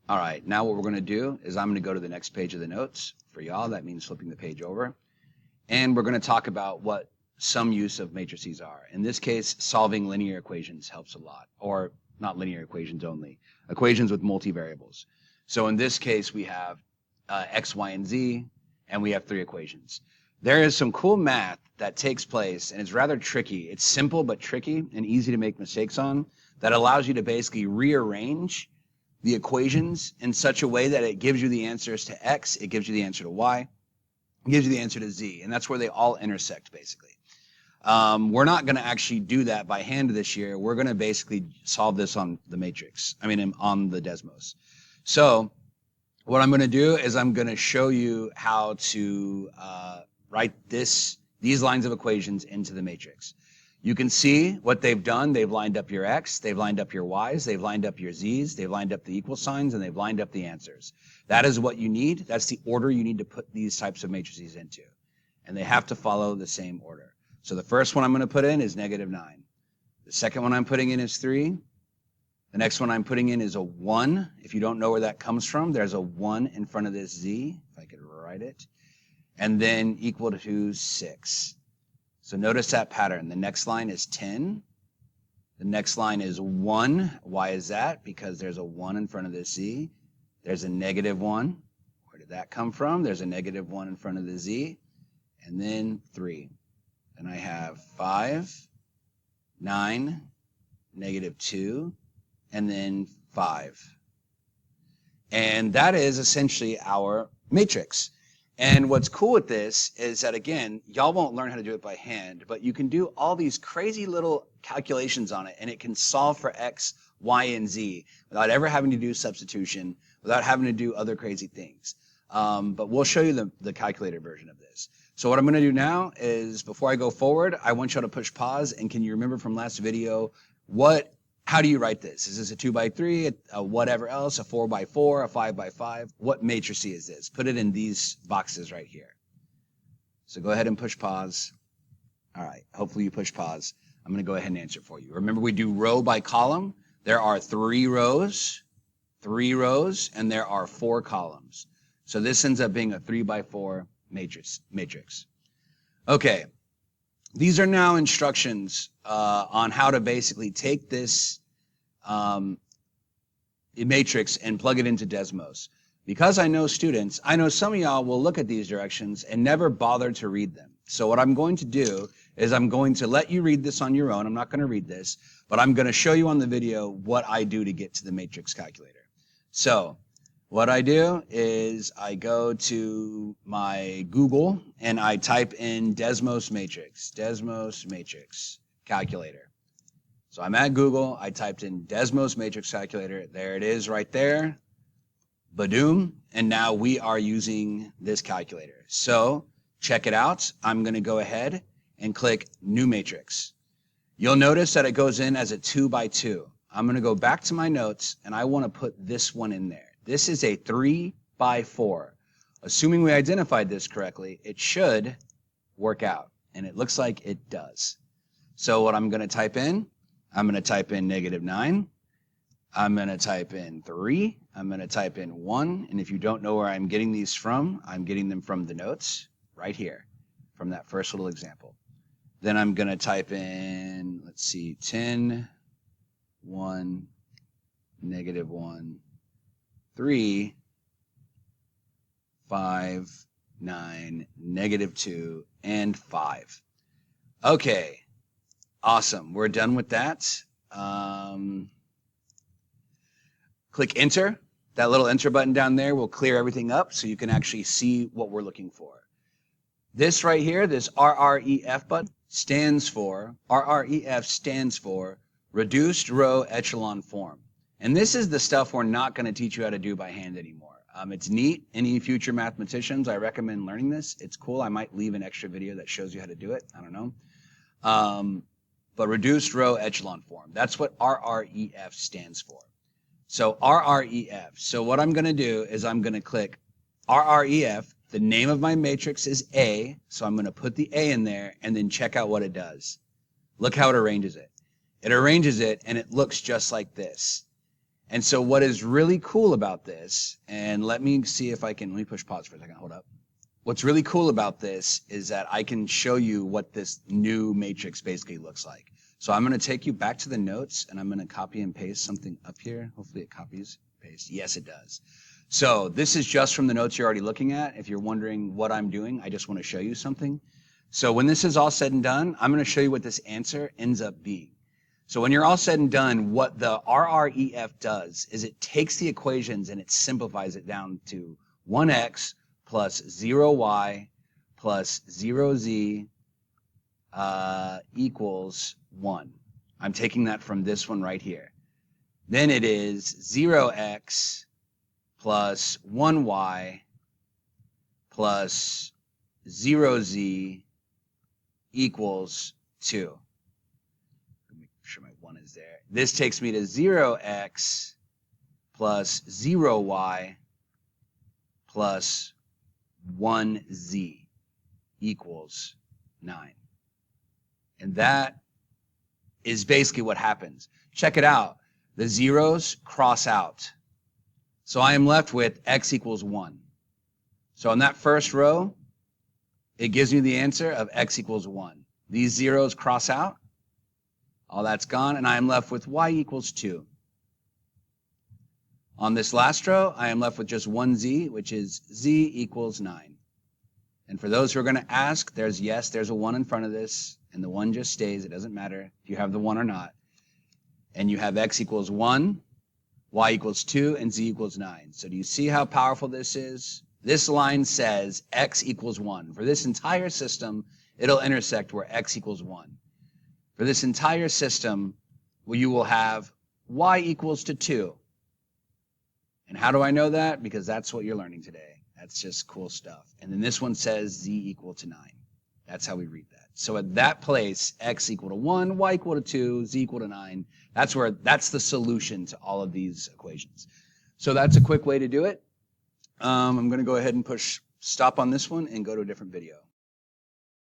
All right, now what we're going to do is I'm going to go to the next page of the notes. For y'all, that means flipping the page over. And we're going to talk about what some use of matrices are. In this case, solving linear equations helps a lot, or not linear equations only, equations with multivariables. So in this case, we have x, y, and z, and we have 3 equations. There is some cool math that takes place, and it's rather tricky. It's simple but tricky and easy to make mistakes on, that allows you to basically rearrange the equations in such a way that it gives you the answers to x, it gives you the answer to y, it gives you the answer to z, and that's where they all intersect, basically. We're not going to actually do that by hand this year. We're going to basically solve this on the matrix, on the Desmos. So what I'm going to do is I'm going to show you how to write these lines of equations into the matrix. You can see what they've done. They've lined up your x, they've lined up your y's, they've lined up your z's, they've lined up the equal signs, and they've lined up the answers. That is what you need. That's the order you need to put these types of matrices into. And they have to follow the same order. So the first one I'm going to put in is -9. The second one I'm putting in is 3. The next one I'm putting in is a 1. If you don't know where that comes from, there's a 1 in front of this z, if I could write it. And then equal to 6. So notice that pattern. The next line is 10. The next line is 1. Why is that? Because there's a 1 in front of this z. There's a -1. Where did that come from? There's a -1 in front of the z. And then 3. And I have 5, 9, -2, and then 5. And that is essentially our matrix. And what's cool with this is that, again, y'all won't learn how to do it by hand, but you can do all these crazy little calculations on it, and it can solve for x, y, and z without ever having to do substitution, without having to do other crazy things. But we'll show you the calculated version of this. So what I'm going to do now is, before I go forward, I want y'all to push pause, and can you remember from last video, how do you write this? Is this a 2x3, a whatever else, a 4x4, a 5x5? What matrix is this? Put it in these boxes right here. So go ahead and push pause. All right, hopefully you push pause. I'm going to go ahead and answer for you. Remember, we do row by column. There are 3 rows, and there are 4 columns. So this ends up being a 3x4 matrix. Okay. These are now instructions on how to basically take this matrix and plug it into Desmos. Because I know students, I know some of y'all will look at these directions and never bother to read them. So what I'm going to do is I'm going to let you read this on your own. I'm not going to read this, but I'm going to show you on the video what I do to get to the matrix calculator. So what I do is I go to my Google and I type in Desmos matrix calculator. So I'm at Google, I typed in Desmos matrix calculator. There it is right there. Badoom. And now we are using this calculator. So check it out. I'm going to go ahead and click New Matrix. You'll notice that it goes in as a 2x2. I'm going to go back to my notes and I want to put this one in there. This is a 3x4. Assuming we identified this correctly, it should work out. And it looks like it does. So what I'm going to type in, I'm going to type in -9. I'm going to type in 3. I'm going to type in 1. And if you don't know where I'm getting these from, I'm getting them from the notes right here, from that first little example. Then I'm going to type in, 10, 1, -1, 3, 5, 9, -2, and 5. Okay, awesome. We're done with that. Click Enter. That little Enter button down there will clear everything up so you can actually see what we're looking for. This right here, this RREF button, RREF stands for Reduced Row Echelon Form. And this is the stuff we're not going to teach you how to do by hand anymore. It's neat. Any future mathematicians, I recommend learning this. It's cool. I might leave an extra video that shows you how to do it. I don't know. But reduced row echelon form. That's what RREF stands for. So RREF. So what I'm going to do is I'm going to click RREF. The name of my matrix is A. So I'm going to put the A in there and then check out what it does. Look how it arranges it. It arranges it and it looks just like this. And so what is really cool about this, and let me see if let me push pause for a second, hold up. What's really cool about this is that I can show you what this new matrix basically looks like. So I'm going to take you back to the notes, and I'm going to copy and paste something up here. Hopefully it copies, paste. Yes, it does. So this is just from the notes you're already looking at. If you're wondering what I'm doing, I just want to show you something. So when this is all said and done, I'm going to show you what this answer ends up being. So when you're all said and done, what the RREF does is it takes the equations and it simplifies it down to 1x plus 0y plus 0z equals 1. I'm taking that from this one right here. Then it is 0x plus 1y plus 0z equals 2. Make sure my 1 is there. This takes me to 0x plus 0y plus 1z equals 9. And that is basically what happens. Check it out. The zeros cross out. So I am left with x equals 1. So in that first row, it gives me the answer of x equals 1. These zeros cross out. All that's gone, and I am left with y equals 2. On this last row, I am left with just 1z, which is z equals 9. And for those who are going to ask, there's a 1 in front of this, and the 1 just stays. It doesn't matter if you have the 1 or not. And you have x equals 1, y equals 2, and z equals 9. So do you see how powerful this is? This line says x equals 1. For this entire system, it'll intersect where x equals 1. For this entire system, you will have y equals to 2. And how do I know that? Because that's what you're learning today. That's just cool stuff. And then this one says z equal to 9. That's how we read that. So at that place, x equal to 1, y equal to 2, z equal to 9, that's the solution to all of these equations. So that's a quick way to do it. I'm going to go ahead and push stop on this one and go to a different video.